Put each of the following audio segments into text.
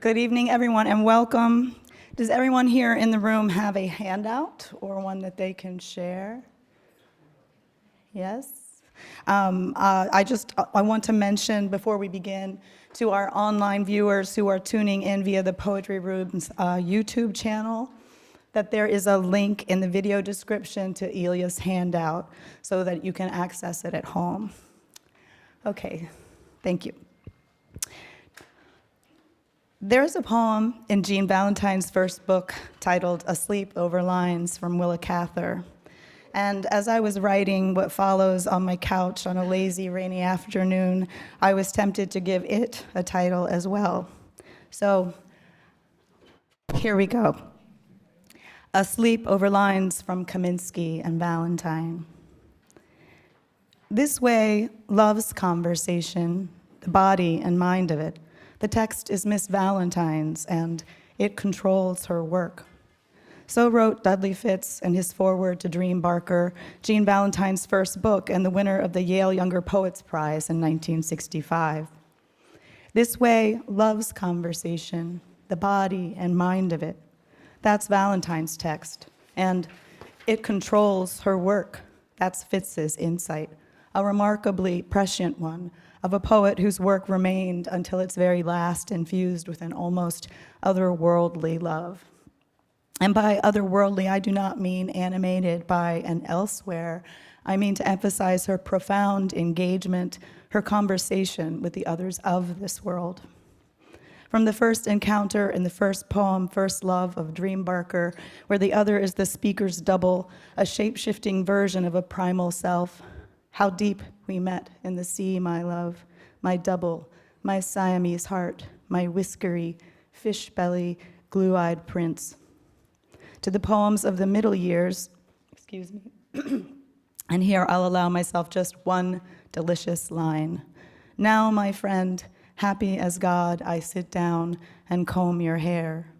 Good evening, everyone, and welcome. Does everyone here in the room have a handout or one that they can share? Yes? I want to mention before we begin to our online viewers who are tuning in via the Poetry Room's YouTube channel that there is a link in the video description to Ilya's handout so that you can access it at home. Okay, thank you. There's a poem in Jean Valentine's first book titled Asleep Over Lines from Willa Cather. And as I was writing what follows on my couch on a lazy, rainy afternoon, I was tempted to give it a title as well. So here we go. Asleep Over Lines from Kaminsky and Valentine. This way, love's conversation, the body and mind of it. The text is Miss Valentine's, and it controls her work. So wrote Dudley Fitz in his foreword to Dream Barker, Jean Valentine's first book and the winner of the Yale Younger Poets Prize in 1965. This way, love's conversation, the body and mind of it. That's Valentine's text, and it controls her work. That's Fitz's insight, a remarkably prescient one, of a poet whose work remained until its very last infused with an almost otherworldly love. And by otherworldly, I do not mean animated by an elsewhere. I mean to emphasize her profound engagement, her conversation with the others of this world. From the first encounter in the first poem, First Love of Dream Barker, where the other is the speaker's double, a shape-shifting version of a primal self. How deep we met in the sea, my love, my double, my Siamese heart, my whiskery, fish belly, glue-eyed prince. To the poems of the middle years, excuse me, and here I'll allow myself just one delicious line. Now, my friend, happy as God, I sit down and comb your hair.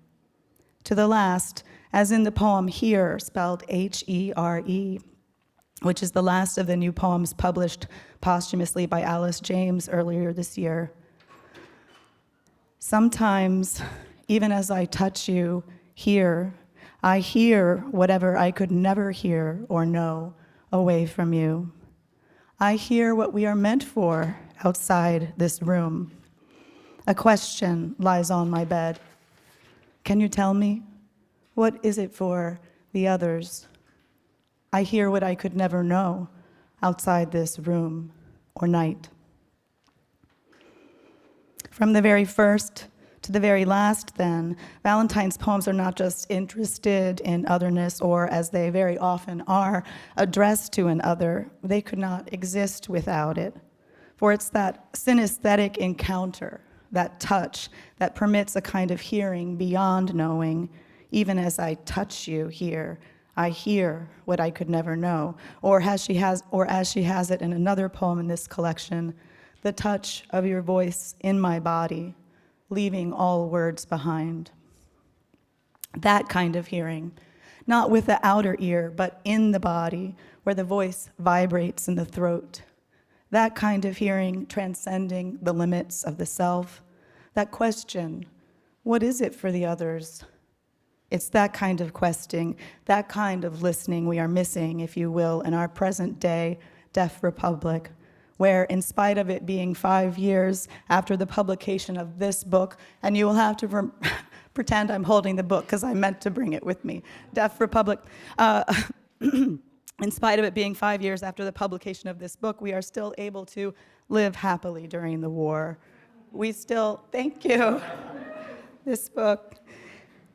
To the last, as in the poem Here, spelled H-E-R-E, which is the last of the new poems published posthumously by Alice James earlier this year. Sometimes, even as I touch you here, I hear whatever I could never hear or know away from you. I hear what we are meant for outside this room. A question lies on my bed. Can you tell me? What is it for the others? I hear what I could never know outside this room or night. From the very first to the very last, then, Valentine's poems are not just interested in otherness or, as they very often are, addressed to an other. They could not exist without it. For it's that synesthetic encounter, that touch, that permits a kind of hearing beyond knowing, even as I touch you here. I hear what I could never know, or as she has it in another poem in this collection, the touch of your voice in my body, leaving all words behind. That kind of hearing, not with the outer ear, but in the body, where the voice vibrates in the throat. That kind of hearing transcending the limits of the self. That question, what is it for the others? It's that kind of questing, that kind of listening we are missing, if you will, in our present day deaf republic, where in spite of it being 5 years after the publication of this book, and you will have to pretend I'm holding the book because I meant to bring it with me, Deaf Republic, in spite of it being 5 years after the publication of this book, we are still able to live happily during the war. We still, thank you, this book.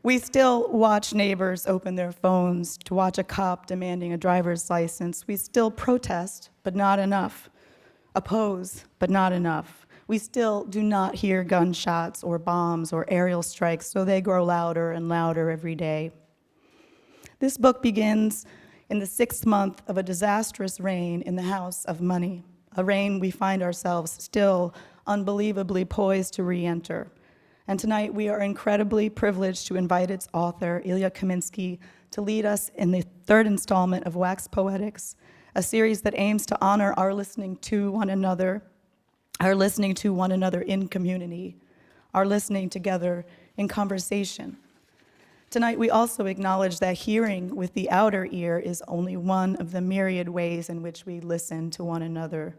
We still watch neighbors open their phones to watch a cop demanding a driver's license. We still protest, but not enough. Oppose, but not enough. We still do not hear gunshots or bombs or aerial strikes, so they grow louder and louder every day. This book begins in the 6th month of a disastrous reign in the House of Money, a reign we find ourselves still unbelievably poised to re-enter. And tonight we are incredibly privileged to invite its author, Ilya Kaminsky, to lead us in the 3rd installment of Wax Poetics, a series that aims to honor our listening to one another in community, our listening together in conversation. Tonight, we also acknowledge that hearing with the outer ear is only one of the myriad ways in which we listen to one another.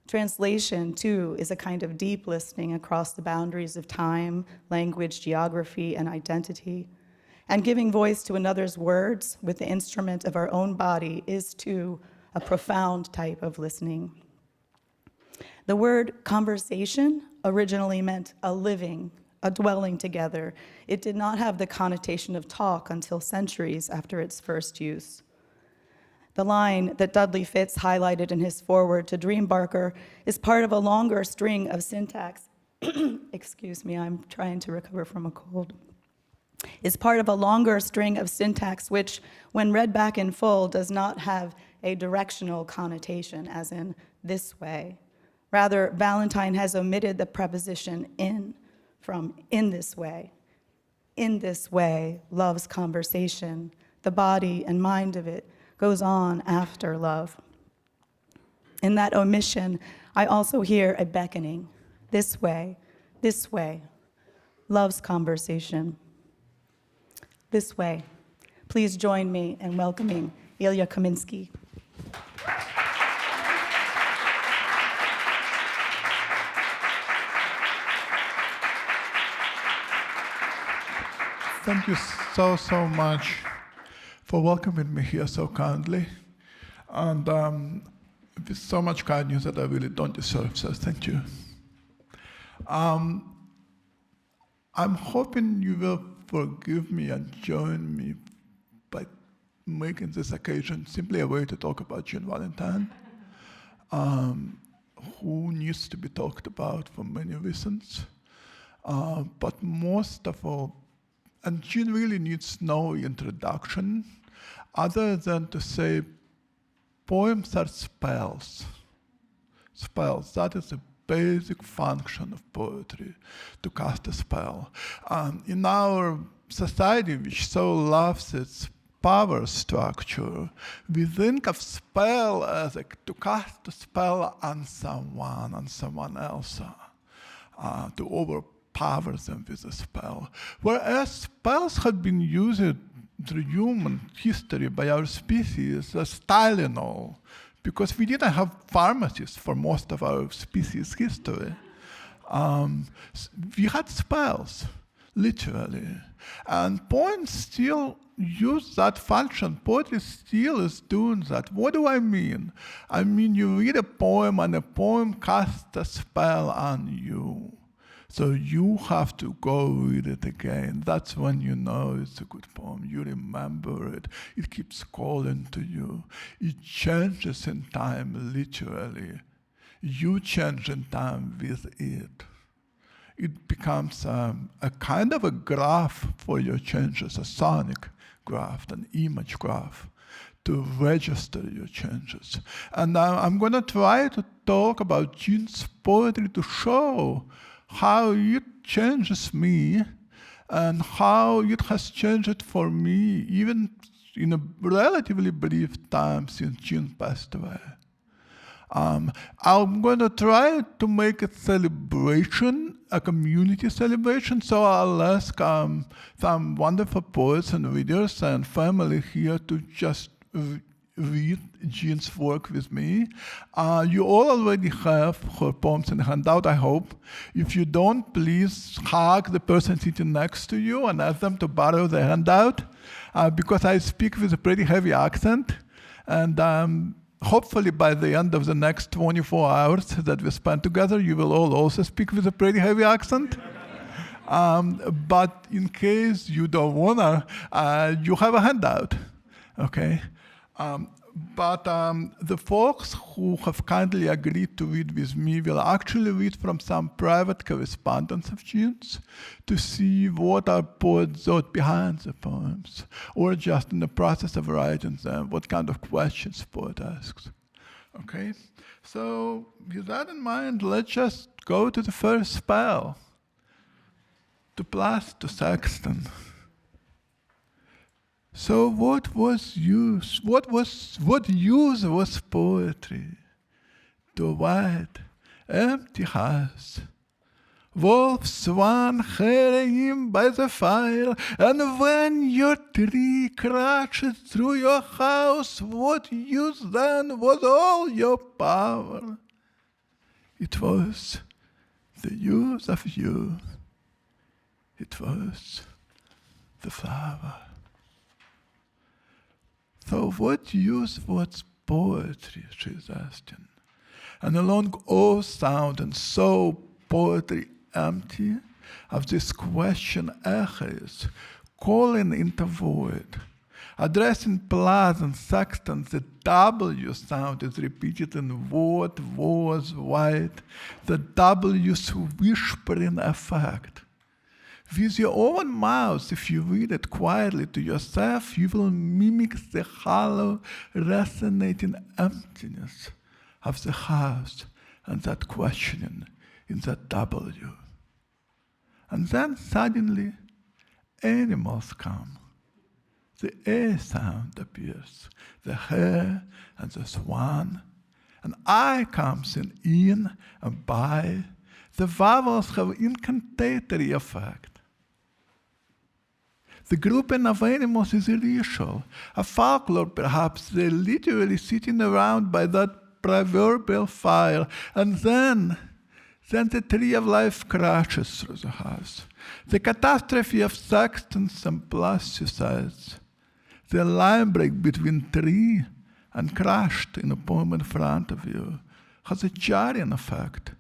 Translation, too, is a kind of deep listening across the boundaries of time, language, geography, and identity. And giving voice to another's words with the instrument of our own body is, too, a profound type of listening. The word conversation originally meant a living, a dwelling together. It did not have the connotation of talk until centuries after its first use. The line that Dudley Fitz highlighted in his foreword to Dream Barker is part of a longer string of syntax. Excuse me, I'm trying to recover from a cold. Is part of a longer string of syntax which, when read back in full, does not have a directional connotation, as in this way. Rather, Valentine has omitted the preposition in from in this way. In this way, love's conversation, the body and mind of it, goes on after love. In that omission, I also hear a beckoning. This way, love's conversation. This way. Please join me in welcoming Ilya Kaminsky. Thank you so much for welcoming me here so kindly, and with so much kindness that I really don't deserve, so thank you. I'm hoping you will forgive me and join me by making this occasion simply a way to talk about Jean Valentine, who needs to be talked about for many reasons, but most of all, and Jean really needs no introduction other than to say poems are spells. Spells, that is a basic function of poetry, to cast a spell. In our society, which so loves its power structure, we think of spell as to cast a spell on someone else, to overpower them with a spell. Whereas spells had been used through human history by our species as Tylenol, because we didn't have pharmacies for most of our species history. We had spells, literally. And poems still use that function. Poetry still is doing that. What do I mean? I mean, you read a poem and a poem casts a spell on you. So you have to go read it again. That's when you know it's a good poem. You remember it. It keeps calling to you. It changes in time, literally. You change in time with it. It becomes a kind of a graph for your changes, a sonic graph, an image graph, to register your changes. And I'm going to try to talk about Jean's poetry to show how it changes me and how it has changed for me, even in a relatively brief time since Jean passed away. I'm going to try to make a celebration, a community celebration, so I'll ask some wonderful poets and readers and family here to just read Jean's work with me. You all already have her poems in handout, I hope. If you don't, please hug the person sitting next to you and ask them to borrow the handout, because I speak with a pretty heavy accent, and hopefully by the end of the next 24 hours that we spend together, you will all also speak with a pretty heavy accent. But in case you don't wanna, you have a handout, okay? But the folks who have kindly agreed to read with me will actually read from some private correspondence of Jean's to see what our poet thought behind the poems, or just in the process of writing them, what kind of questions the poet asks. Okay? So with that in mind, let's just go to the first spell, to blast the sexton. So what use was poetry? To a white, empty house, Wolf, swan, hare by the fire, and when your tree crashes through your house, what use then was all your power? It was the use of you. It was the flower. So what use was poetry, she's asking. And along all sound and so poetry empty of this question echoes, calling into void. Addressing pleasant sexton, the W sound is repeated in what, was, white, the W's whispering effect. With your own mouth, if you read it quietly to yourself, you will mimic the hollow, resonating emptiness of the house and that questioning in that W. And then suddenly, animals come. The A sound appears, the hare and the swan, and I comes in and by. The vowels have incantatory effect. The grouping of animals is a ritual, a folklore perhaps. They're literally sitting around by that proverbial fire, and then the tree of life crashes through the house. The catastrophe of sextons and plasticides, the line break between tree and crashed in a poem in front of you, has a jarring effect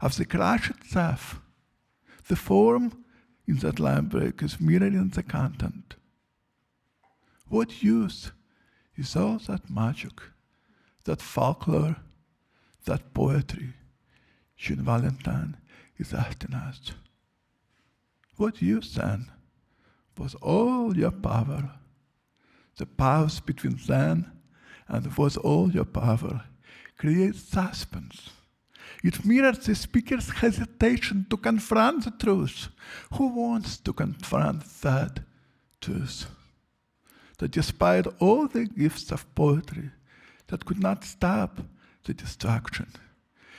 of the crash itself. The form in that line break is mirroring the content. What use is all that magic, that folklore, that poetry Jean Valentine is asking us? What use then was all your power? The pause between then and was all your power creates suspense. It mirrors the speaker's hesitation to confront the truth. Who wants to confront that truth? That despite all the gifts of poetry, that could not stop the destruction.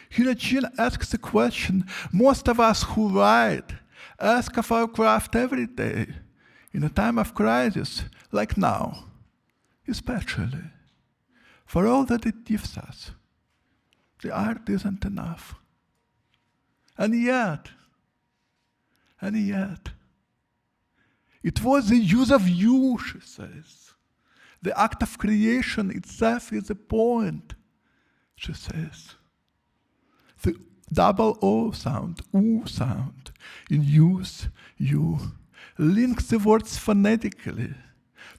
Here Jean asks the question most of us who write ask of our craft every day, in a time of crisis, like now, especially. For all that it gives us, the art isn't enough. And yet, it was the use of you, she says. The act of creation itself is a point, she says. The double O sound, U sound, in use, you, links the words phonetically.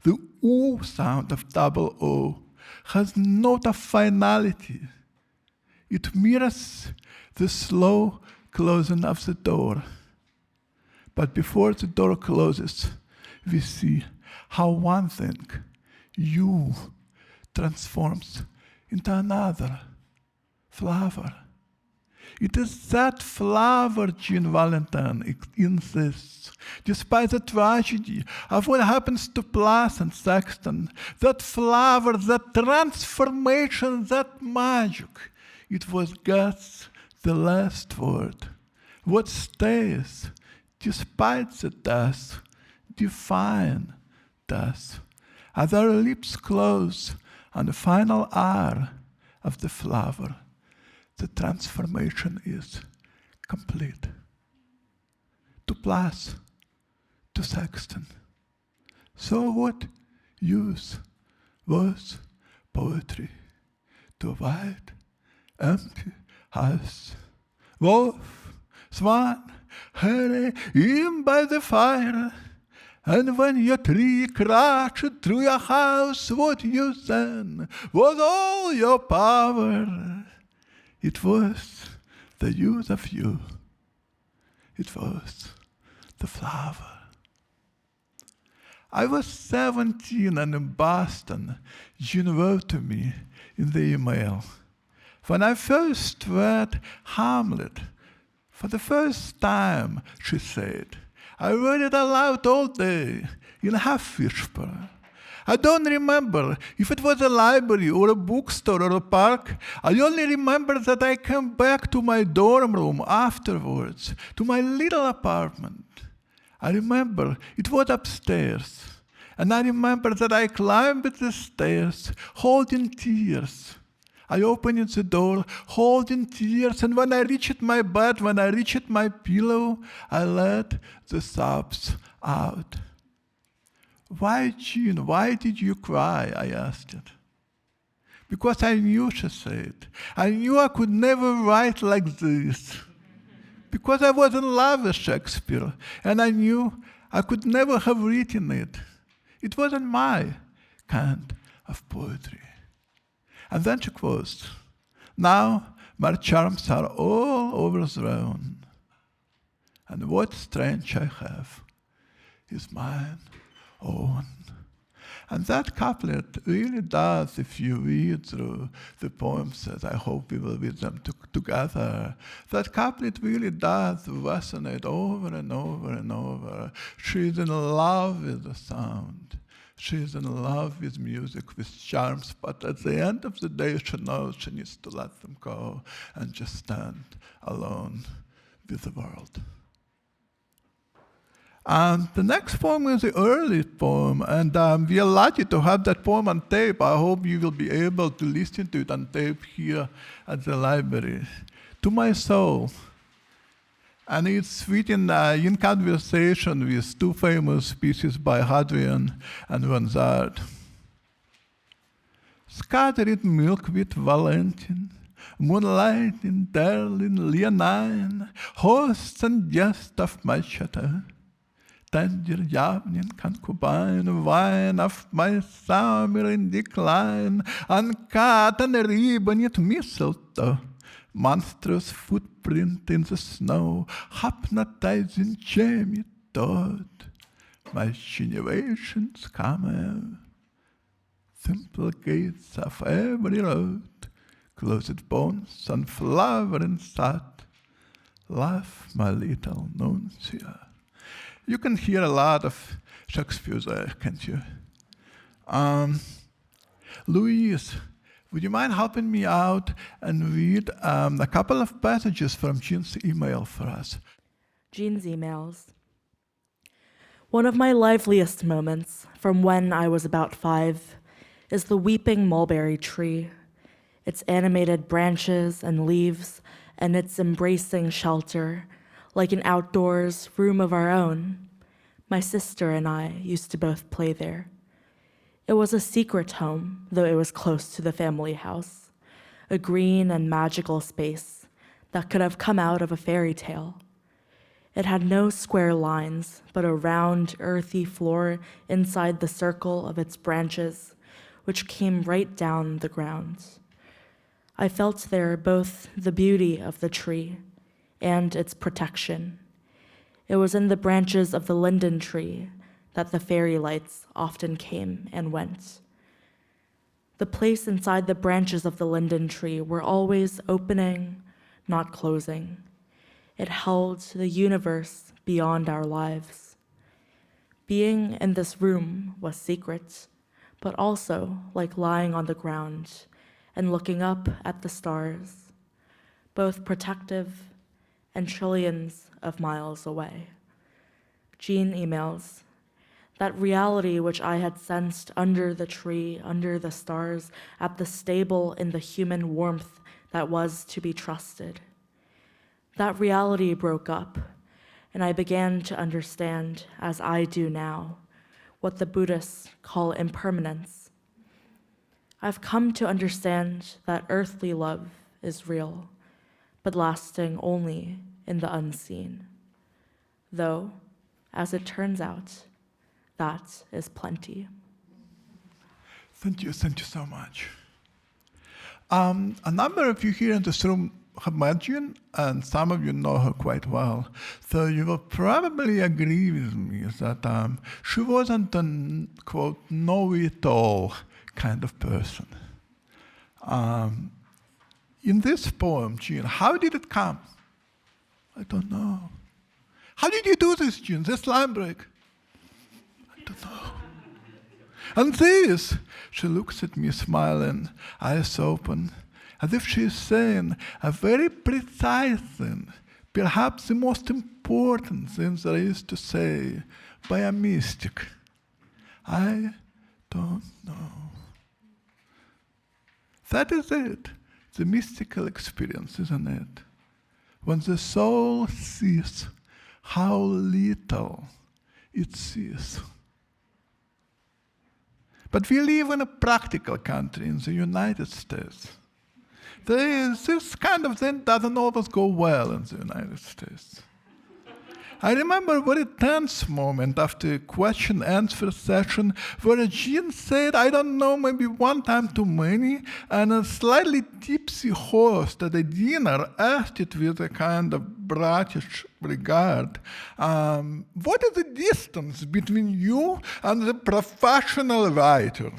The U sound of double O has note of finality. It mirrors the slow closing of the door. But before the door closes, we see how one thing, you, transforms into another flower. It is that flower Jean Valentine insists, despite the tragedy of what happens to Plas and Sexton, that flower, that transformation, that magic. It was God's the last word. What stays, despite the death, define death. As our lips close on the final R of the flower, the transformation is complete. To Plas, to Sexton. So what use was poetry to a wide, empty house? Wolf, swan, hare, in by the fire, and when your tree crashed through your house, what use then was all your power? It was the use of you. It was the flower. I was 17 and in Boston, Jean wrote to me in the email. When I first read Hamlet, for the first time, she said, I read it aloud all day, in half whisper. I don't remember if it was a library or a bookstore or a park. I only remember that I came back to my dorm room afterwards, to my little apartment. I remember it was upstairs. And I remember that I climbed the stairs, holding tears. I opened the door, holding tears, and when I reached my bed, when I reached my pillow, I let the sobs out. Why, Jean, why did you cry? I asked it. Because I knew, she said. I knew I could never write like this. Because I was in love with Shakespeare, and I knew I could never have written it. It wasn't my kind of poetry. And then she closed. Now my charms are all overthrown. And what strength I have is mine own. And that couplet really does, if you read through the poems that I hope we will read them together, that couplet really does resonate over and over and over. She's in love with the sound. She's in love with music, with charms, but at the end of the day, she knows she needs to let them go and just stand alone with the world. And the next poem is the early poem, and we are lucky to have that poem on tape. I hope you will be able to listen to it on tape here at the library. To My Soul. And it's written in conversation with two famous pieces by Hadrian and Ronsard. Scattered milk with Valentine, moonlight in darling Leonine, hosts and guests of my chateau, tender yawning concubine, wine of my summer in decline, uncut and ribboned mistletoe, monstrous footprint in the snow, hypnotizing Jamie Todd. My insinuations come out. Simple gates of every road, closed bones and flowering sad. Laugh, my little Nunzia. You can hear a lot of Shakespeare there, can't you? Louise, would you mind helping me out and read a couple of passages from Jean's email for us? Jean's emails. One of my liveliest moments from when I was about 5 is the weeping mulberry tree, its animated branches and leaves, and its embracing shelter, like an outdoors room of our own. My sister and I used to both play there. It was a secret home, though it was close to the family house, a green and magical space that could have come out of a fairy tale. It had no square lines, but a round, earthy floor inside the circle of its branches, which came right down the ground. I felt there both the beauty of the tree and its protection. It was in the branches of the linden tree that the fairy lights often came and went. The place inside the branches of the linden tree were always opening, not closing. It held the universe beyond our lives. Being in this room was secret, but also like lying on the ground and looking up at the stars, both protective and trillions of miles away. Jean emails. That reality which I had sensed under the tree, under the stars, at the stable in the human warmth that was to be trusted. That reality broke up, and I began to understand, as I do now, what the Buddhists call impermanence. I've come to understand that earthly love is real, but lasting only in the unseen. Though, as it turns out, that is plenty. Thank you so much. A number of you here in this room have met Jean, and some of you know her quite well. So you will probably agree with me that she wasn't a, quote, know-it-all kind of person. In this poem, Jean, how did it come? I don't know. How did you do this, Jean, this line break? I don't know. And this, she looks at me smiling, eyes open, as if she is saying a very precise thing, perhaps the most important thing there is to say by a mystic. I don't know. That is it, the mystical experience, isn't it? When the soul sees how little it sees. But we live in a practical country, in the United States. This kind of thing doesn't always go well in the United States. I remember a very tense moment after a question-answer session where Jean said, I don't know, maybe one time too many, and a slightly tipsy host at a dinner asked it with a kind of bratish regard, what is the distance between you and the professional writer?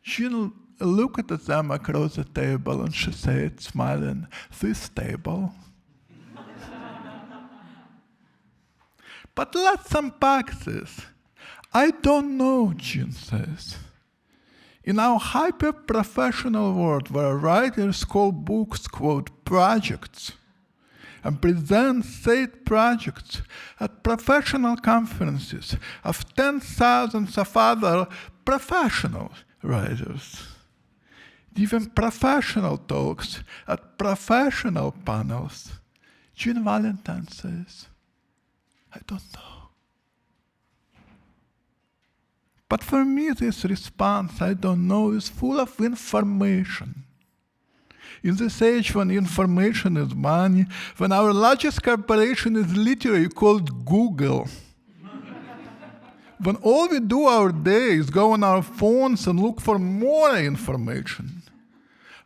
Jean looked at them across the table and she said, smiling, this table. But let's unpack this. I don't know, Jean says. In our hyper-professional world where writers call books, quote, projects, and present said projects at professional conferences of 10,000s of other professional writers, even professional talks at professional panels, Jean Valentine says, I don't know. But for me, this response, I don't know, is full of information. In this age when information is money, when our largest corporation is literally called Google, when all we do our day is go on our phones and look for more information,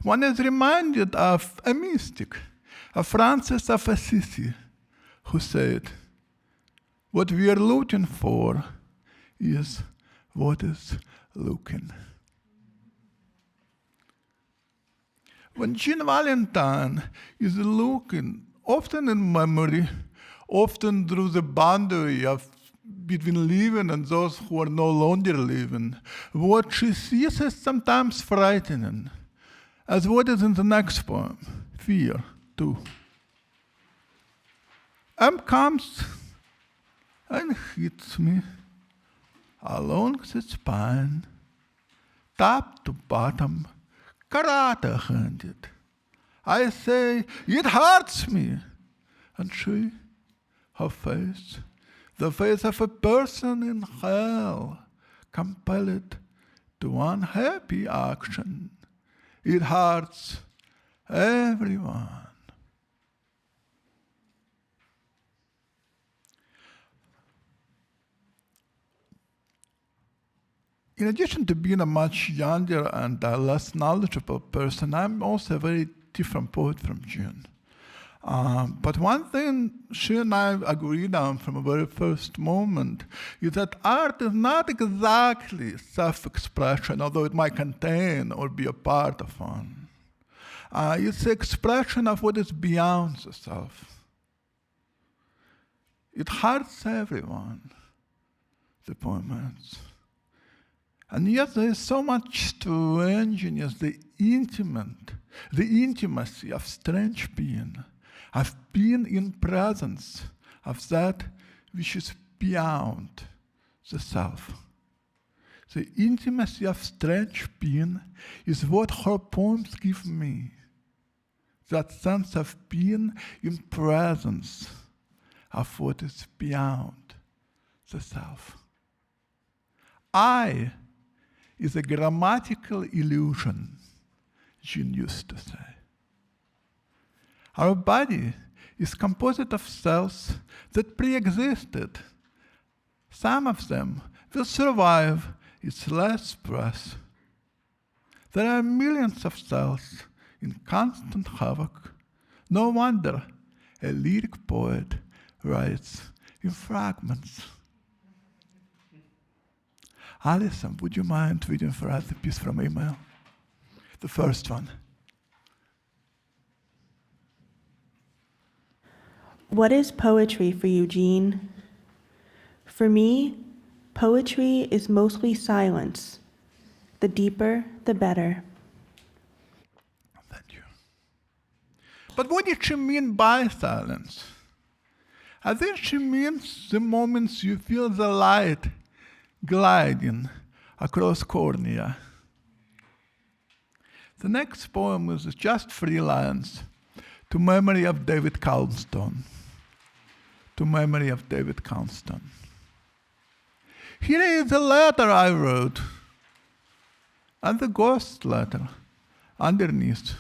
one is reminded of a mystic, of Francis of Assisi, who said, what we are looking for is what is looking. When Jean Valentine is looking, often in memory, often through the boundary of between living and those who are no longer living, what she sees is sometimes frightening, as what is in the next poem, fear, too. Comes and hits me along the spine, top to bottom, karate-handed. I say, it hurts me. And she, her face, the face of a person in hell, compelled to unhappy action. It hurts everyone. In addition to being a much younger and less knowledgeable person, I'm also a very different poet from Jean. But one thing she and I agreed on from the very first moment is that art is not exactly self-expression, although it might contain or be a part of one. It's the expression of what is beyond the self. It hurts everyone, the poem ends. And yet there is so much strangeness, the intimacy of strange being, of being in presence of that which is beyond the self. The intimacy of strange being is what her poems give me. That sense of being in presence of what is beyond the self. I is a grammatical illusion, Jean used to say. Our body is composed of cells that pre-existed. Some of them will survive its last breath. There are millions of cells in constant havoc. No wonder a lyric poet writes in fragments. Alison, would you mind reading for us a piece from email? The first one. What is poetry for you, Jean? For me, Poetry is mostly silence. The deeper, the better. Thank you. But what did she mean by silence? I think she means the moments you feel the light gliding across cornea. The next poem is just 3 lines, to memory of David Calston. To memory of David Calston. Here is a letter I wrote, and the ghost letter underneath.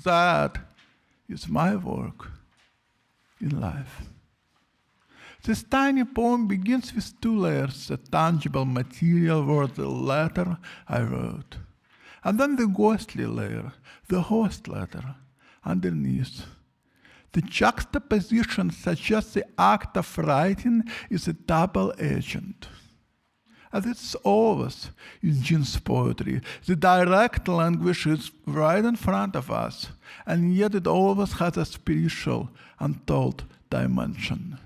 That is my work in life. This tiny poem begins with 2 layers, the tangible material or the letter I wrote, and then the ghostly layer, the host letter underneath. The juxtaposition suggests the act of writing is a double agent. And it's always in Jean's poetry. The direct language is right in front of us, and yet it always has a spiritual, untold dimension.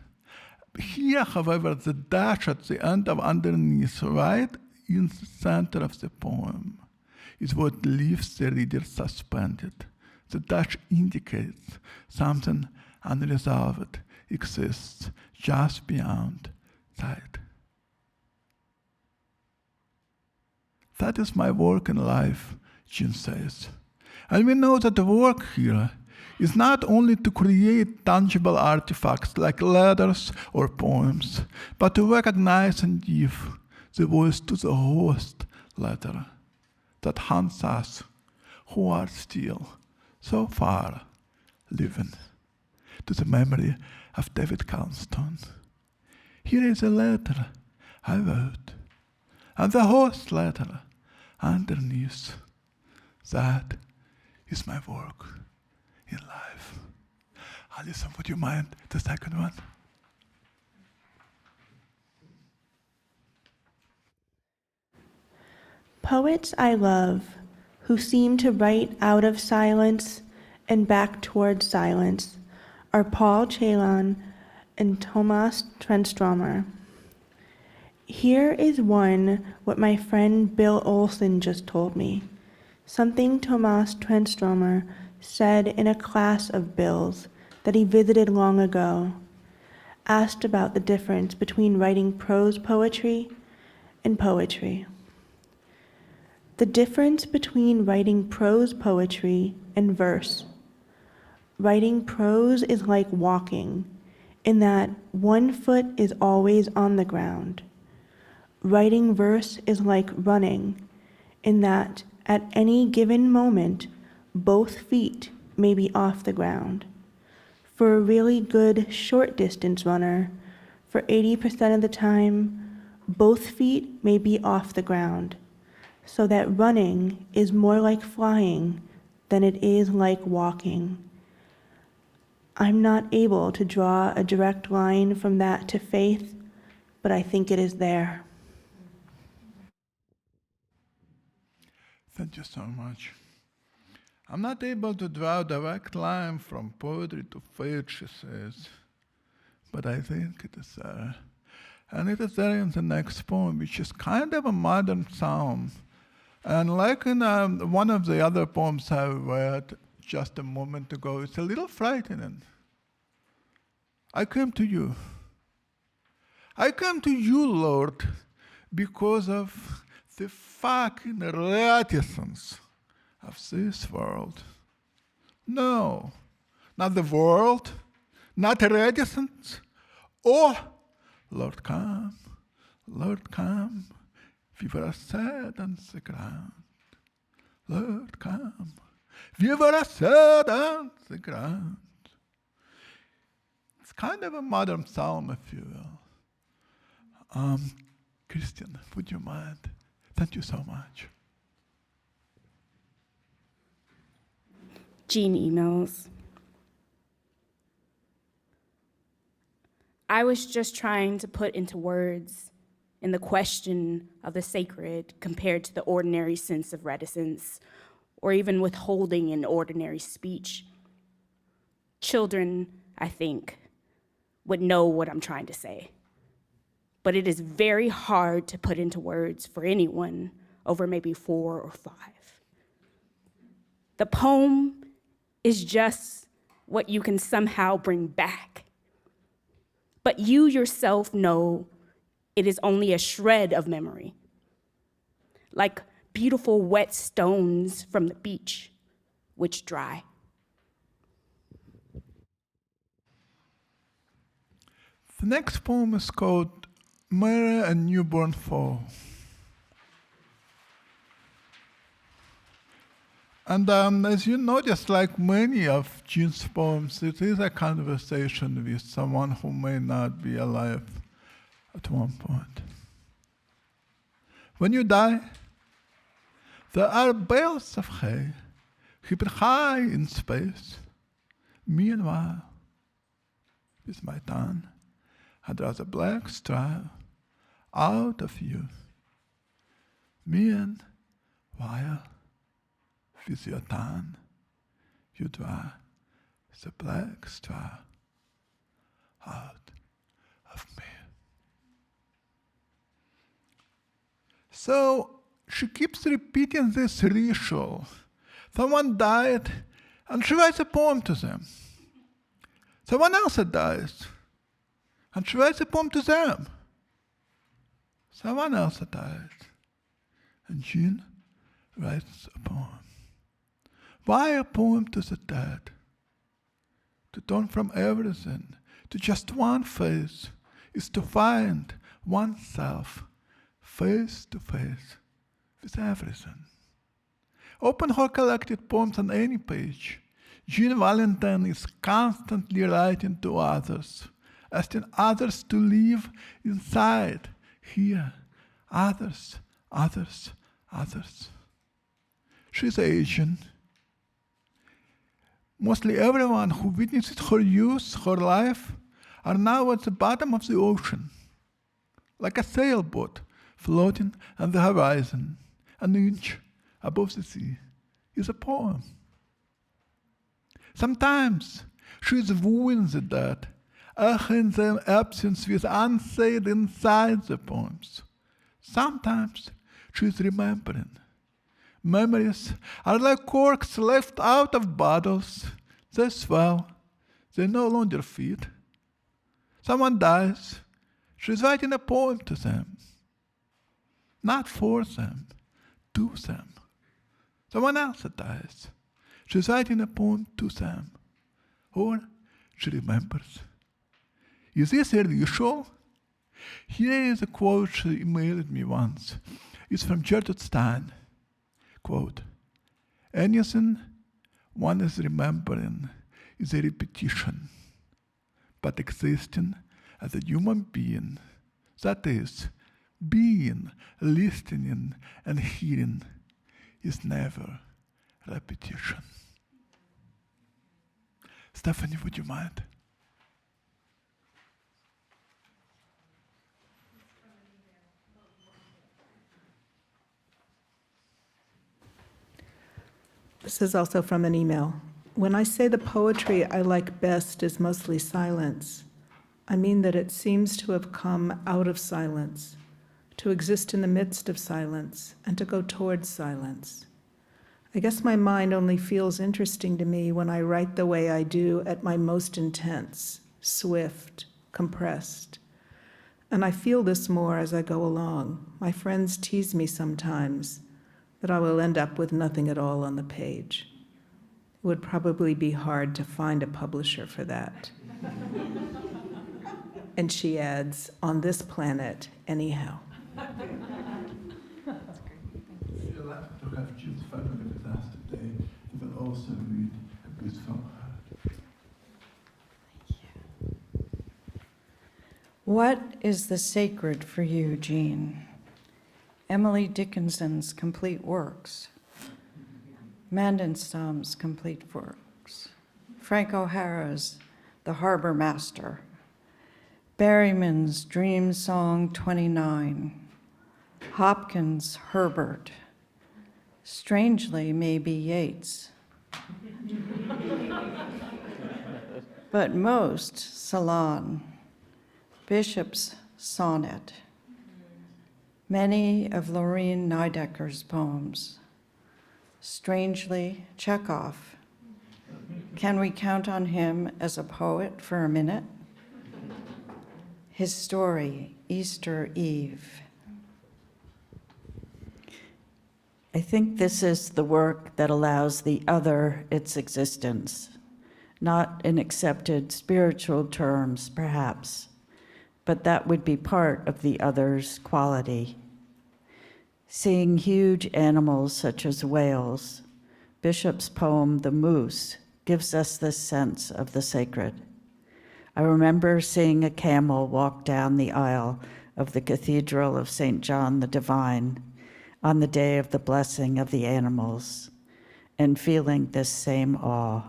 Here, however, the dash at the end of underneath, right in the center of the poem, is what leaves the reader suspended. The dash indicates something unresolved exists just beyond sight. That is my work in life, Jean says. And we know that the work here is not only to create tangible artifacts like letters or poems, but to recognize and give the voice to the host letter that haunts us who are still so far living, to the memory of David Calston. Here is a letter I wrote, and the host letter underneath. That is my work in life. Alison, would you mind the second one? Poets I love, who seem to write out of silence and back towards silence, are Paul Celan and Thomas Trenstromer. Here is one what my friend Bill Olson just told me, something Thomas Trenstromer said in a class of Bill's that he visited long ago, asked about the difference between writing prose poetry and poetry. The difference between writing prose poetry and verse. Writing prose is like walking, in that one foot is always on the ground. Writing verse is like running, in that at any given moment, both feet may be off the ground. For a really good short distance runner, for 80% of the time, both feet may be off the ground, so that running is more like flying than it is like walking. I'm not able to draw a direct line from that to faith, but I think it is there. Thank you so much. I'm not able to draw a direct line from poetry to faith, she says, but I think it is there. And it is there in the next poem, which is kind of a modern psalm. And like in one of the other poems I read just a moment ago, it's a little frightening. I came to you. I came to you, Lord, because of the fucking reticence of this world. No, not the world, not reticence. Oh, Lord, come, Lord, come. We were sad on the ground. Lord, come. We were sad on the ground. It's kind of a modern psalm, if you will. Christian, would you mind? Thank you so much. Jean emails. I was just trying to put into words in the question of the sacred compared to the ordinary sense of reticence, or even withholding in ordinary speech. Children, I think, would know what I'm trying to say. but it is very hard to put into words for anyone over maybe 4 or 5. The poem is just what you can somehow bring back. But you yourself know it is only a shred of memory, like beautiful wet stones from the beach, which dry. The next poem is called Mary and Newborn Fall. And as you notice, like many of Jean's poems, it is a conversation with someone who may not be alive at one point. When you die, there are bales of hay heaped high in space. Meanwhile, with my tongue, I draw the black straw out of you. Meanwhile, with your tongue, you draw the black straw out of me. So she keeps repeating this ritual. Someone died, and she writes a poem to them. Someone else dies, and she writes a poem to them. Someone else dies, and Jean writes a poem. Why a poem to the dead? To turn from everything to just one face is to find oneself face to face with everything. Open her collected poems on any page. Jean Valentine is constantly writing to others, asking others to live inside, here, others. She's Asian. Mostly everyone who witnessed her youth, her life, are now at the bottom of the ocean, like a sailboat floating on the horizon. An inch above the sea is a poem. Sometimes she is wooing the dead, echoing their absence with unsaid inside the poems. Sometimes she is remembering. Memories are like corks left out of bottles. They swell. They no longer fit. Someone dies. She's writing a poem to them. Not for them, to them. Someone else dies. She's writing a poem to them. Or she remembers. Is this her usual? Here is a quote she emailed me once. It's from Gertrude Stein. Quote, anything one is remembering is a repetition, but existing as a human being, that is, being, listening, and hearing, is never repetition. Stephanie, would you mind? This is also from an email. When I say the poetry I like best is mostly silence, I mean that it seems to have come out of silence, to exist in the midst of silence, and to go towards silence. I guess my mind only feels interesting to me when I write the way I do at my most intense, swift, compressed. And I feel this more as I go along. My friends tease me sometimes that I will end up with nothing at all on the page. It would probably be hard to find a publisher for that. And she adds, on this planet, anyhow. You're lucky to have Jean's family with us today. You will also read a piece from her. What is the sacred for you, Jean? Emily Dickinson's complete works, Mandelstam's complete works, Frank O'Hara's The Harbor Master, Berryman's Dream Song 29, Hopkins' Herbert, strangely maybe Yeats, but most Celan, Bishop's sonnet. Many of Lorene Nidecker's poems. Strangely, Chekhov. Can we count on him as a poet for a minute? His story, Easter Eve. I think this is the work that allows the other its existence, not in accepted spiritual terms, perhaps, but that would be part of the other's quality. Seeing huge animals such as whales, Bishop's poem, The Moose, gives us this sense of the sacred. I remember seeing a camel walk down the aisle of the Cathedral of St. John the Divine on the day of the blessing of the animals and feeling this same awe.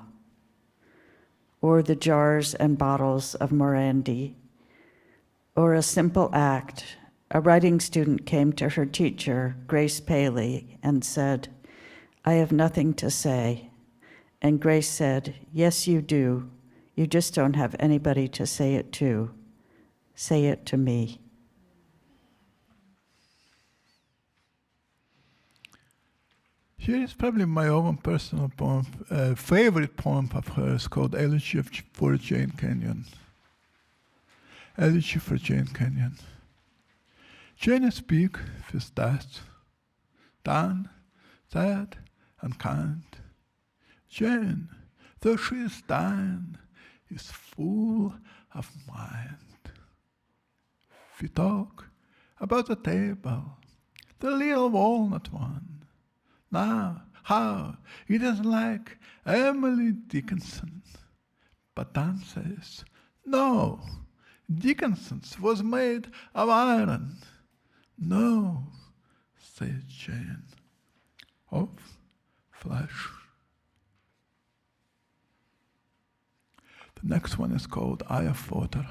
Or the jars and bottles of Morandi, or a simple act. A writing student came to her teacher, Grace Paley, and said, "I have nothing to say." And Grace said, "Yes, you do. You just don't have anybody to say it to. Say it to me." Here is probably my own personal poem, favorite poem of hers, called Elegy for Jane Kenyon. Elegy for Jane Kenyon. Jane is big with that, done, sad, and kind. Jane, though she is dying, is full of mind. We talk about the table, the little walnut one. Now, how it is like Emily Dickinson. But Dan says, no, Dickinson's was made of iron. No, says Jane, of flesh. The next one is called Eye of Water.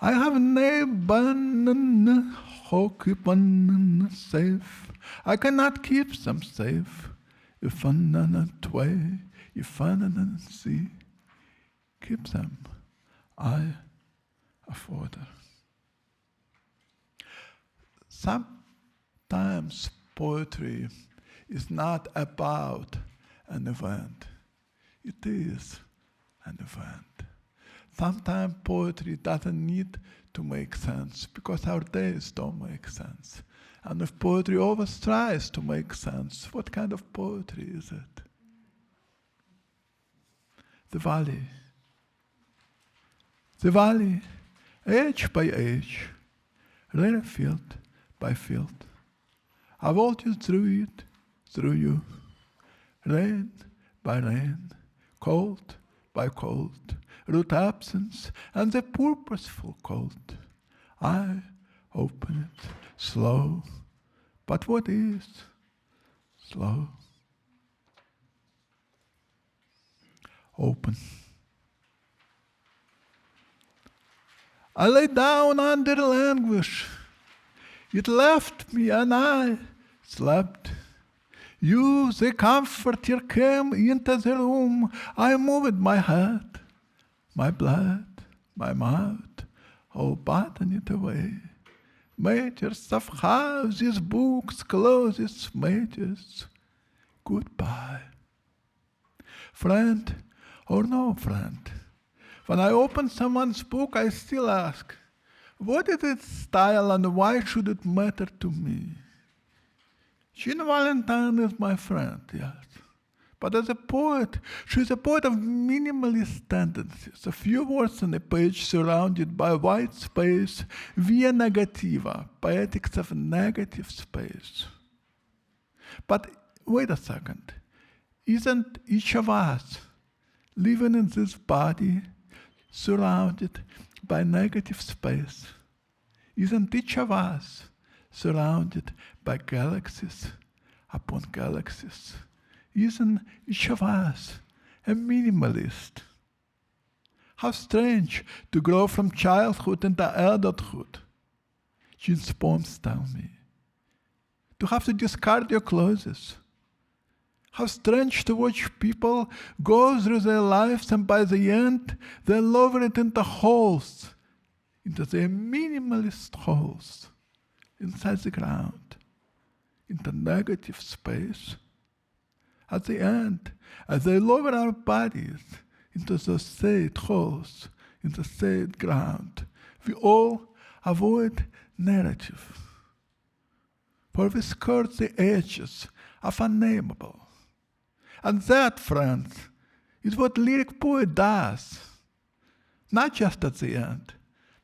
I have nae banana who keep banana safe. I cannot keep them safe. If banana tway, if banana see, keep them eye of water. Sometimes poetry is not about an event. It is an event. Sometimes poetry doesn't need to make sense because our days don't make sense. And if poetry always tries to make sense, what kind of poetry is it? The valley. The valley, age by age, rain field by field. I walked you through it, through you. Rain by rain, cold by cold. Root absence and the purposeful cold. I open it slow, but what is slow? Open. I lay down under languish. It left me and I slept. You, the comforter, came into the room. I moved my head. My blood, my mouth, all button it away. Majors of houses, books, clothes, majors. Goodbye. Friend or no friend, when I open someone's book, I still ask, what is its style and why should it matter to me? Jean Valentine is my friend, yes. But as a poet, she's a poet of minimalist tendencies. A few words on a page surrounded by white space, via negativa, poetics of negative space. But wait a second. Isn't each of us living in this body surrounded by negative space? Isn't each of us surrounded by galaxies upon galaxies? Isn't each of us a minimalist? How strange to grow from childhood into adulthood. Jean's poems tell me. To have to discard your clothes. How strange to watch people go through their lives and by the end they lower it into holes, into their minimalist holes, inside the ground, into negative space. At the end, as they lower our bodies into those sad holes, in the sad ground, we all avoid narrative. For we skirt the edges of unnameable. And that, friends, is what lyric poet does. Not just at the end,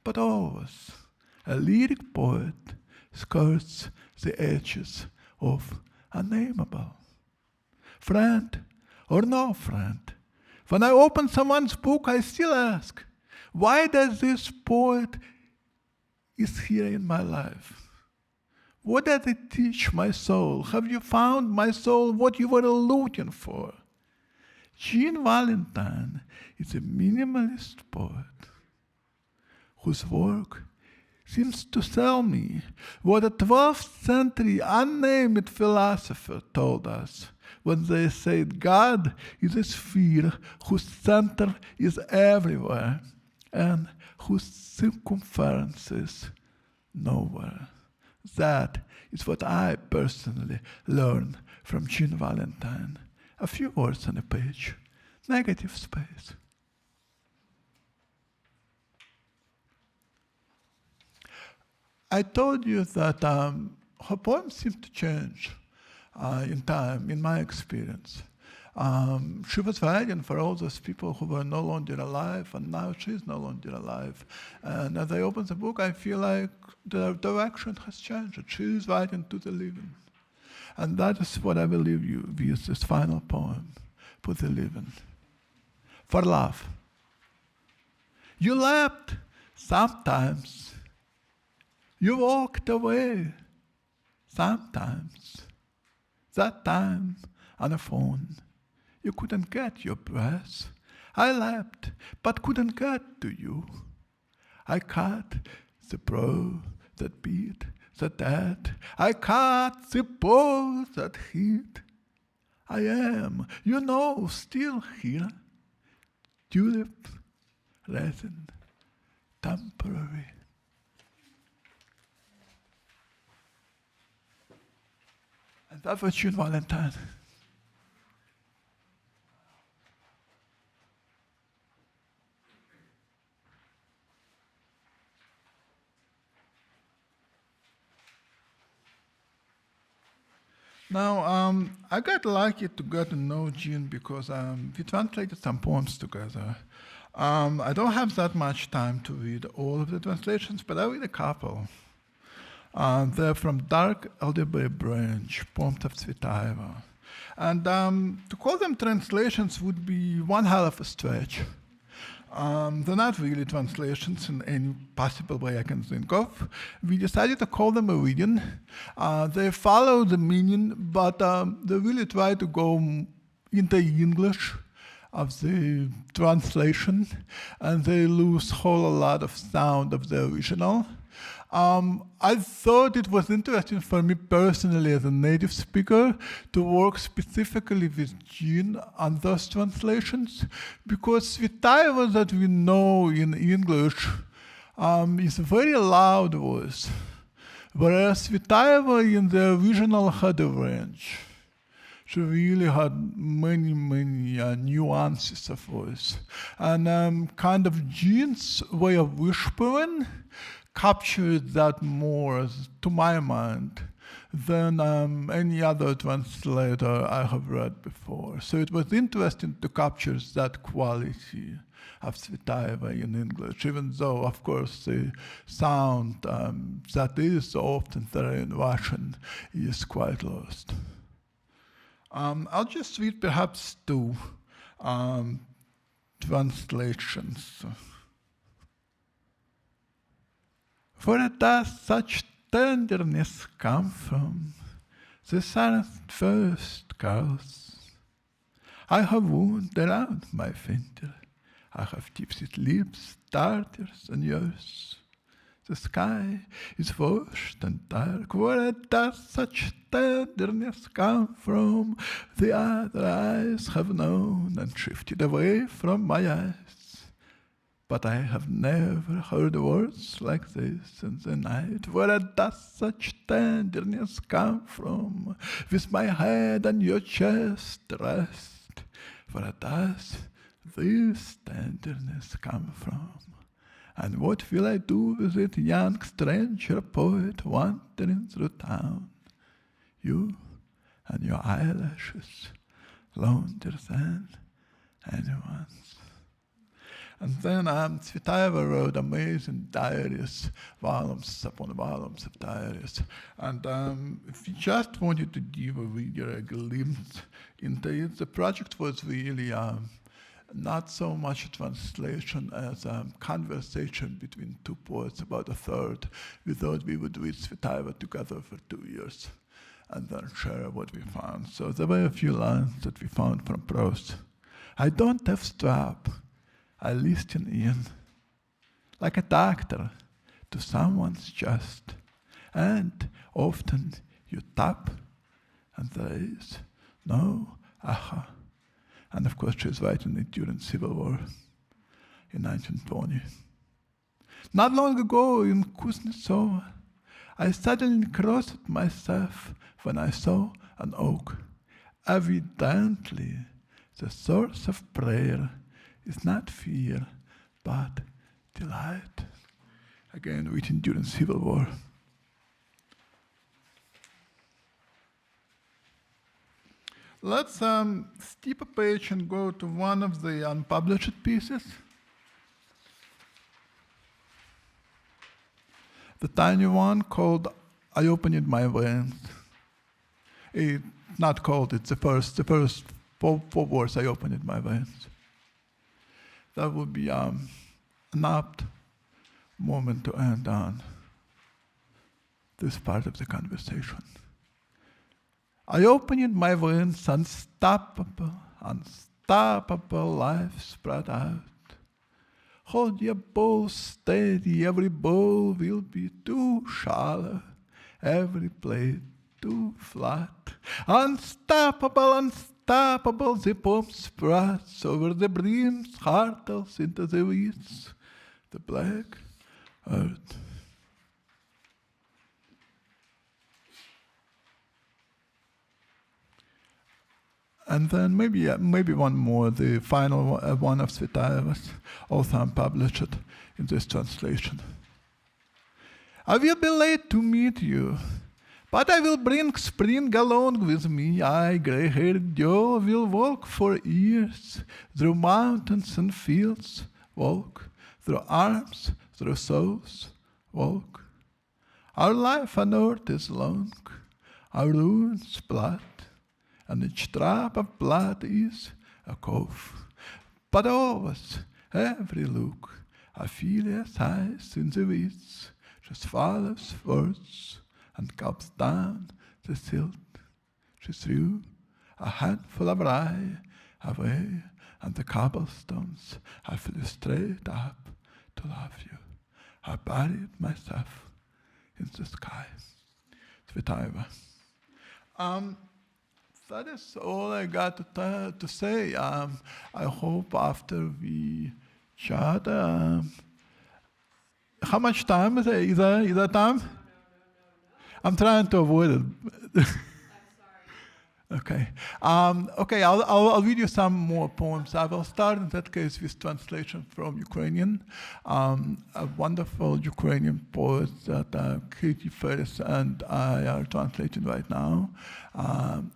but always. A lyric poet skirts the edges of unnameable. Friend or no friend, when I open someone's book, I still ask, why does this poet is here in my life? What does it teach my soul? Have you found, my soul, what you were looking for? Jean Valentine is a minimalist poet whose work seems to tell me what a 12th century unnamed philosopher told us when they said God is a sphere whose center is everywhere and whose circumference is nowhere. That is what I personally learned from Jean Valentine. A few words on a page. Negative space. I told you that her poems seem to change in time, in my experience. She was writing for all those people who were no longer alive, and now she's no longer alive. And as I open the book, I feel like the direction has changed. She is writing to the living. And that is what I will leave you with this final poem, for the living. For love. You left sometimes. You walked away sometimes. That time on a phone. You couldn't get your breath. I left, but couldn't get to you. I cut the brow that beat, the dead. I cut the bow that hit. I am, you know, still here. Tulip, resin, temporary. And that was Jean Valentine. Now, I got lucky to get to know Jean because we translated some poems together. I don't have that much time to read all of the translations, but I read a couple. They're from Dark Elderberry Branch, poems of Tsvetaeva. And to call them translations would be one hell of a stretch. They're not really translations in any possible way I can think of. We decided to call them a reading. They follow the meaning, but they really try to go into English of the translation, and they lose whole lot of sound of the original. I thought it was interesting for me personally as a native speaker to work specifically with Jean on those translations, because Tsvetaeva that we know in English is a very loud voice, whereas Tsvetaeva in the original had a range. She really had many nuances of voice. And kind of Jean's way of whispering captured that more, to my mind, than any other translator I have read before. So it was interesting to capture that quality of Tsvetaeva in English, even though, of course, the sound that is often there in Russian is quite lost. I'll just read perhaps two translations. Where does such tenderness come from? The silent first curls. I have wound around my finger. I have tipsy lips, tartars and yours. The sky is washed and dark. Where does such tenderness come from? The other eyes have known and drifted away from my eyes. But I have never heard words like this in the night. Where does such tenderness come from? With my head on your chest rest. Where does this tenderness come from? And what will I do with it, young stranger poet wandering through town? You and your eyelashes, longer than anyone's. And then Tsvetaeva wrote amazing diaries, volumes upon volumes of diaries. And if you just wanted to give a reader a glimpse into it, the project was really not so much a translation as a conversation between two poets, about a third. We thought we would read Tsvetaeva together for 2 years and then share what we found. So there were a few lines that we found from prose. I don't have strap. I listen in, like a doctor, to someone's chest. And often you tap, and there is no aha. And of course, she's writing it during Civil War in 1920. Not long ago in Kuznetsova, I suddenly crossed myself when I saw an oak. Evidently, the source of prayer is not fear, but delight. Again, written during Civil War. Let's skip a page and go to one of the unpublished pieces. The tiny one called I Opened My Veins. It's not called, it's the first four words, I opened my veins. That would be an apt moment to end on this part of the conversation. I opened my veins, unstoppable life spread out. Hold your bowl steady, every bowl will be too shallow, every plate too flat. Unstoppable, the poem spreads over the brims, hurtles into the weeds, the black earth. And then maybe one more, the final one of Tsvetaeva's, also unpublished in this translation. I will be late to meet you, but I will bring spring along with me. I, gray-haired girl, will walk for years through mountains and fields, walk through arms, through souls, walk. Our life on earth is long, our ruins blood, and each drop of blood is a cough. But always, every look, Ophelia's eyes in the weeds, just follows words and gulps down the silt. She threw a handful of rye away, and the cobblestones I flew straight up to love you. I buried myself in the sky. Tsvetaeva. That is all I got to say. I hope after we chat, how much time is it? Is that time? I'm trying to avoid it. I'm sorry. Okay. I'll read you some more poems. I will start in that case with translation from Ukrainian. A wonderful Ukrainian poet that Katie Ferris and I are translating right now.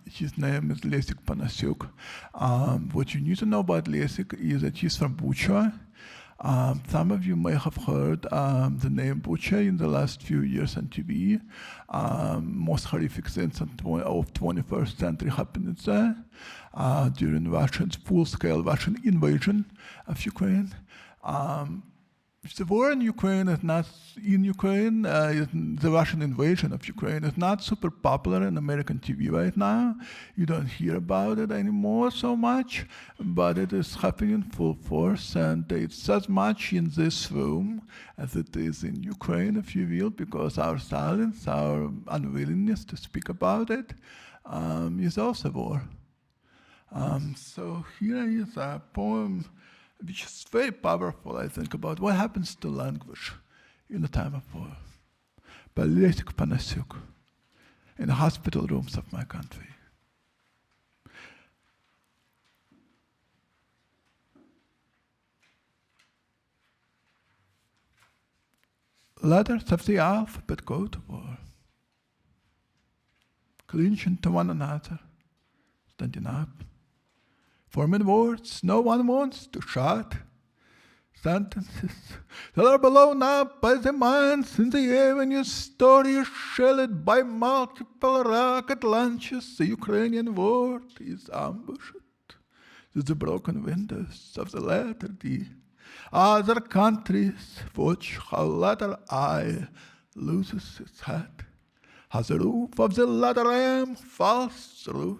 His name is Lesik Panasiuk. What you need to know about Lesik is that he's from Bucha. Some of you may have heard the name Bucha in the last few years on TV. Most horrific things of 21st century happened there during full-scale Russian invasion of Ukraine. the war in Ukraine is not the Russian invasion of Ukraine is not super popular in American TV right now. You don't hear about it anymore so much, but it is happening in full force, and it's as much in this room as it is in Ukraine, if you will, because our silence, our unwillingness to speak about it, is also war. So here is a poem which is very powerful, I think, about what happens to language in a time of war. By Leszek Panasiuk, in the hospital rooms of my country. Letters of the alphabet go to war, clinching to one another, standing up, forming words no one wants to shout, sentences that are blown up by the mines in the air when your story is shelled by multiple rocket launches. The Ukrainian word is ambushed through the broken windows of the letter D. Other countries watch how letter I loses its head, how the roof of the letter M falls through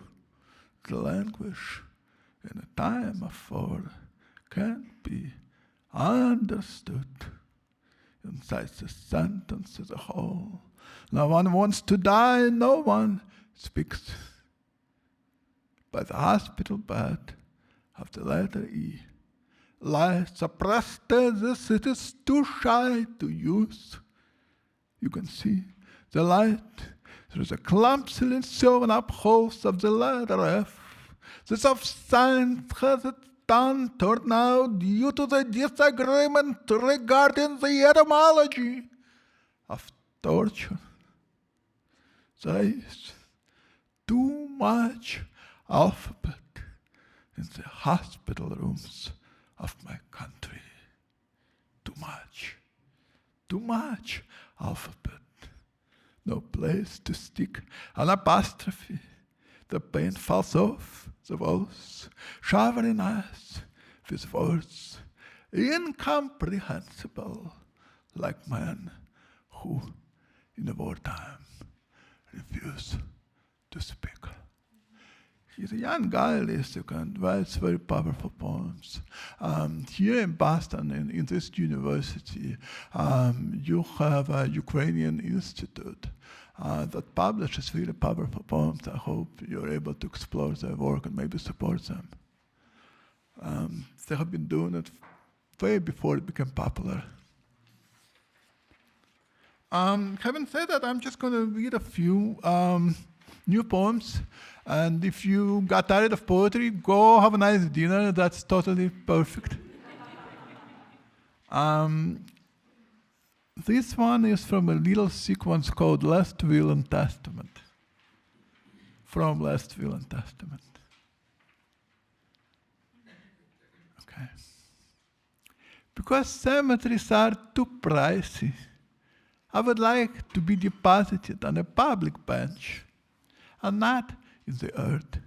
the language in a time of war can't be understood inside the sentence as a whole. No one wants to die, no one speaks. By the hospital bed of the letter E lies suppressed as it is too shy to use. You can see the light through the clumsily sewn up holes of the letter F. The soft science has its tongue torn out due to the disagreement regarding the etymology of torture. There is too much alphabet in the hospital rooms of my country. Too much alphabet. No place to stick an apostrophe. The pain falls off the walls, showering us with words incomprehensible, like men who, in the wartime, refuse to speak. He's a young guy, Leszek, and writes very powerful poems. Here in Boston, in this university, you have a Ukrainian institute that publishes really powerful poems. I hope you're able to explore their work and maybe support them. They have been doing it way before it became popular. Having said that, I'm just going to read a few new poems. And if you got tired of poetry, go have a nice dinner. That's totally perfect. This one is from a little sequence called Last Will and Testament. From Last Will and Testament. Okay. Because cemeteries are too pricey, I would like to be deposited on a public bench, and not in the earth,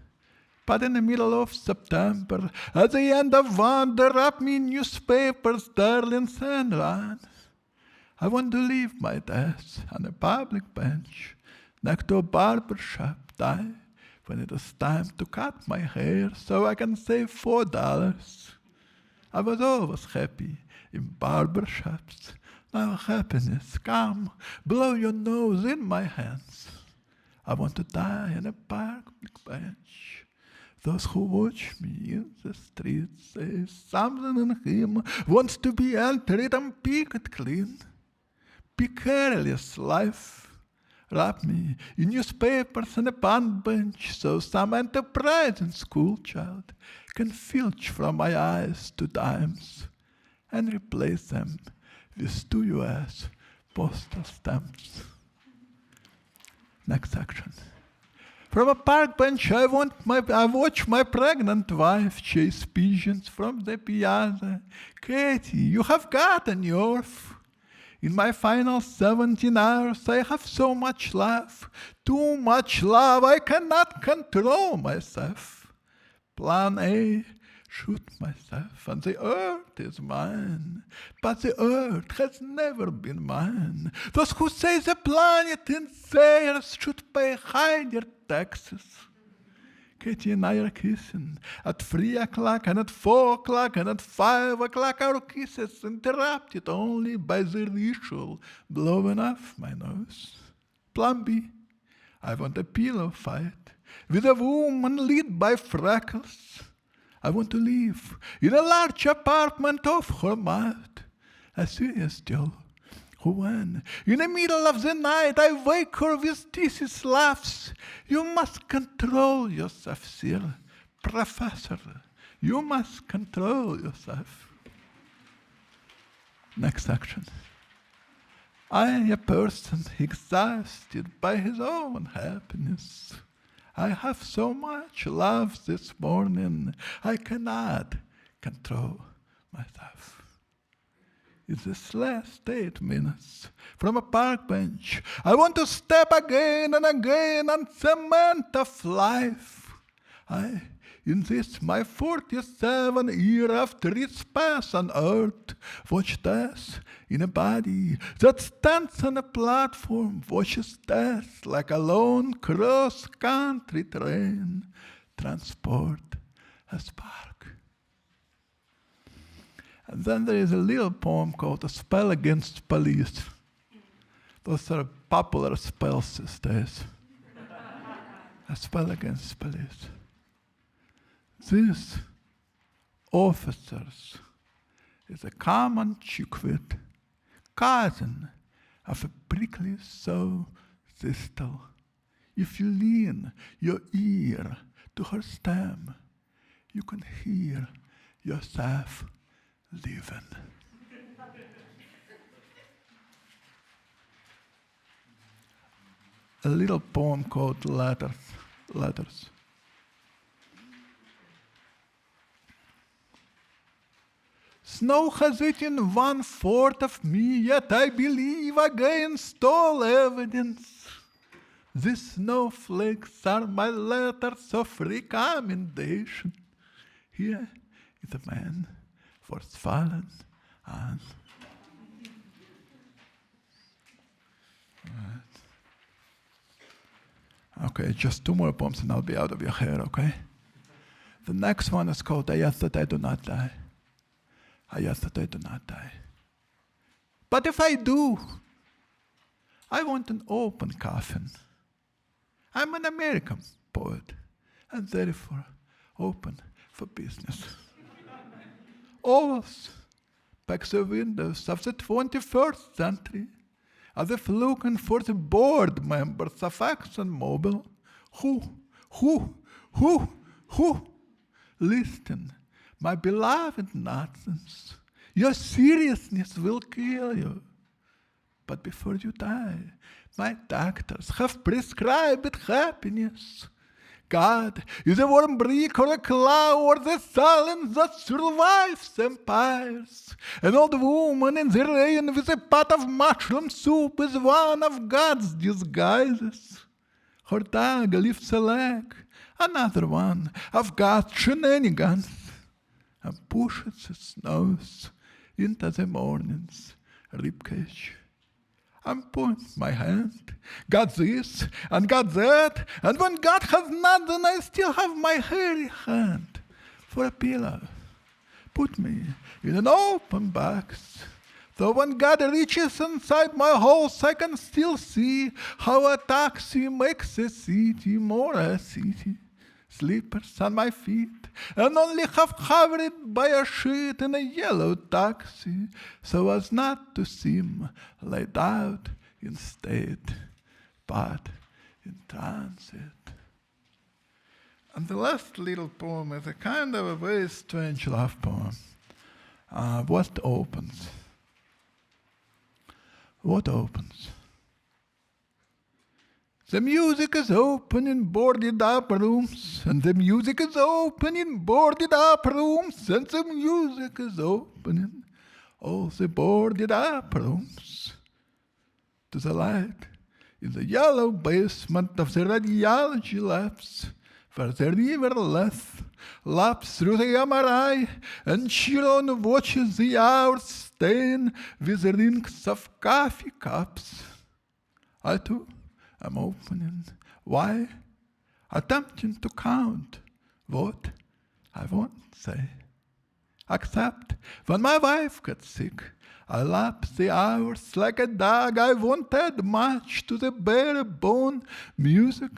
but in the middle of September, at the end of one, there wrap me newspapers, darlings and runs. I want to leave my death on a public bench, next to a barber shop, die when it is time to cut my hair so I can save $4. I was always happy in barber shops. Now happiness, come, blow your nose in my hands. I want to die on a public bench. Those who watch me in the streets say something in him wants to be entered and picked clean. Be careless, life. Wrap me in newspapers on a band bench so some enterprising schoolchild can filch from my eyes 2 dimes and replace them with 2 US postal stamps. Next section. From a park bench, I watch my pregnant wife chase pigeons from the piazza. Katie, you have got a nerve. In my final 17 hours, I have so much love, too much love, I cannot control myself. Plan A, shoot myself, and the earth is mine. But the earth has never been mine. Those who say the planet in theirs should pay higher taxes. Katie and I are kissing at 3 o'clock and at 4 o'clock and at 5 o'clock. Our kisses interrupted only by the ritual blowing off my nose. Plan B. I want a pillow fight with a woman lit by freckles. I want to live in a large apartment of her mouth. A serious Joe who when, in the middle of the night, I wake her with thesis laughs. You must control yourself, sir. Professor, you must control yourself. Next action. I am a person exhausted by his own happiness. I have so much love this morning, I cannot control myself. It's this last 8 minutes from a park bench. I want to step again and again on cement of life. In this my 47 year of trespass on earth, watch death in a body that stands on a platform, watches death like a lone cross-country train transport a spark. And then there is a little poem called A Spell Against Police. Those are popular spells these days. A spell against police. These officers is a common chickweed, cousin of a prickly sow thistle. If you lean your ear to her stem, you can hear yourself living. A little poem called Letters. Snow has eaten 1/4 of me, yet I believe against all evidence. These snowflakes are my letters of recommendation. Here is a man first fallen and okay, just 2 more poems and I'll be out of your hair, okay? The next one is called I Ask That I Do Not Die. I ask that I do not die. But if I do, I want an open coffin. I'm an American poet, and therefore open for business. Always back the windows of the 21st century, as if looking for the board members of ExxonMobil who listen. My beloved nonsense, your seriousness will kill you. But before you die, my doctors have prescribed happiness. God is a warm brick or a cloud or the silence that survives empires. An old woman in the rain with a pot of mushroom soup is one of God's disguises. Her dog lifts a leg, another one of God's shenanigans, and pushes its nose into the morning's ribcage. I'm pointing my hand. God this and God that, and when God has nothing, I still have my hairy hand for a pillow. Put me in an open box, so when God reaches inside my house, I can still see how a taxi makes a city more a city. Slippers on my feet, and only half covered by a sheet in a yellow taxi, so as not to seem laid out in state, but in transit. And the last little poem is a kind of a very strange love poem. What opens? What opens? The music is open in boarded up rooms, and the music is open in boarded up rooms, and the music is open in all the boarded up rooms. To the light in the yellow basement of the radiology labs, where the river left laps through the MRI, and Chiron watches the hours stain with the rings of coffee cups. I too am opening. Why? Attempting to count what I won't say. Except when my wife gets sick, I lapse the hours like a dog. I won't add much to the bare bone music.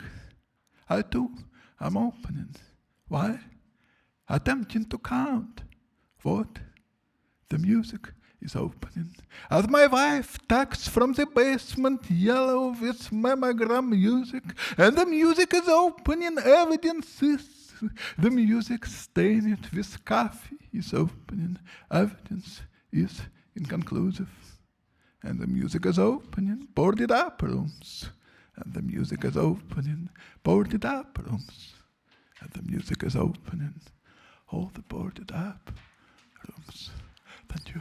I too am opening. Why? Attempting to count what the music is opening. As my wife tacks from the basement yellow with mammogram music, and the music is opening, evidence is. The music stained with coffee is opening, evidence is inconclusive. And the music is opening, boarded up rooms. And the music is opening, boarded up rooms. And the music is opening, all the boarded up rooms. Thank you.